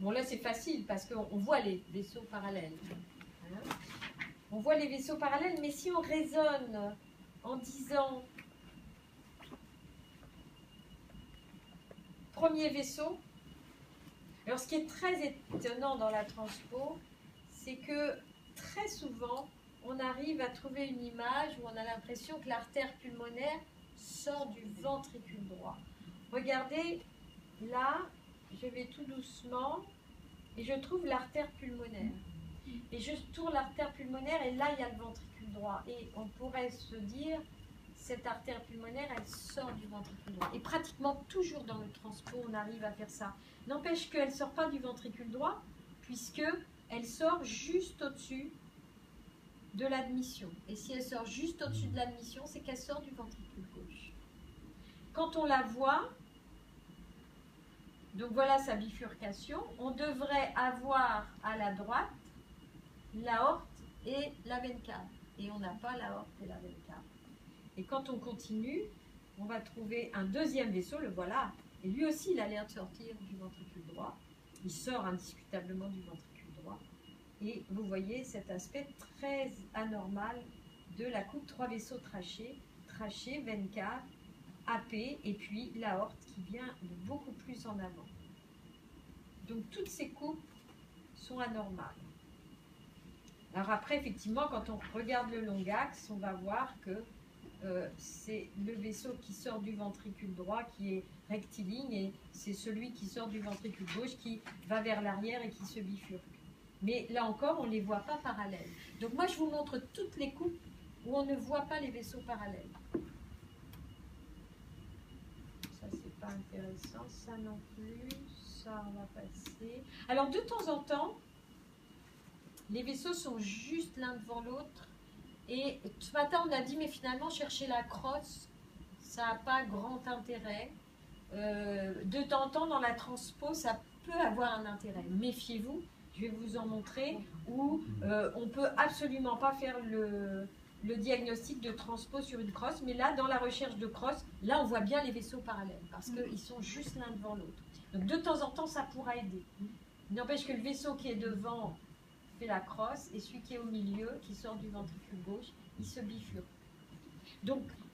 Bon, là, c'est facile parce qu'on voit les vaisseaux parallèles. Hein. On voit les vaisseaux parallèles, mais si on raisonne en disant premier vaisseau, alors ce qui est très étonnant dans la transpo, c'est que très souvent, on arrive à trouver une image où on a l'impression que l'artère pulmonaire sort du ventricule droit. Regardez, là, je vais tout doucement et je trouve l'artère pulmonaire. Et je tourne l'artère pulmonaire et là, il y a le ventricule droit. Et on pourrait se dire, cette artère pulmonaire, elle sort du ventricule droit. Et pratiquement toujours dans le transpo, on arrive à faire ça. N'empêche qu'elle ne sort pas du ventricule droit, puisqu'elle sort juste au-dessus de l'admission. Et si elle sort juste au-dessus de l'admission, c'est qu'elle sort du ventricule gauche. Quand on la voit, donc voilà sa bifurcation, on devrait avoir à la droite l'aorte et la veine cave. Et on n'a pas l'aorte et la veine cave. Et quand on continue, on va trouver un deuxième vaisseau, le voilà. Et lui aussi, il a l'air de sortir du ventricule droit. Il sort indiscutablement du ventricule droit. Et vous voyez cet aspect très anormal de la coupe, 3 vaisseaux trachés, veine cave, AP, et puis l'aorte qui vient de beaucoup plus en avant. Donc toutes ces coupes sont anormales. Alors après, effectivement, quand on regarde le long axe, on va voir que c'est le vaisseau qui sort du ventricule droit qui est rectiligne et c'est celui qui sort du ventricule gauche qui va vers l'arrière et qui se bifurque. Mais là encore, on ne les voit pas parallèles. Donc moi, je vous montre toutes les coupes où on ne voit pas les vaisseaux parallèles. Ça, c'est pas intéressant. Ça non plus. Ça, on va passer. Alors, de temps en temps, les vaisseaux sont juste l'un devant l'autre. Et ce matin, on a dit, mais finalement, chercher la crosse, ça n'a pas grand intérêt. De temps en temps, dans la transpo, ça peut avoir un intérêt. Méfiez-vous, je vais vous en montrer, où on ne peut absolument pas faire le diagnostic de transpo sur une crosse. Mais là, dans la recherche de crosse, là, on voit bien les vaisseaux parallèles, parce qu'ils sont juste l'un devant l'autre. Donc, de temps en temps, ça pourra aider. Il n'empêche que le vaisseau qui est devant fait la crosse, et celui qui est au milieu, qui sort du ventricule gauche, il se bifurque. Donc,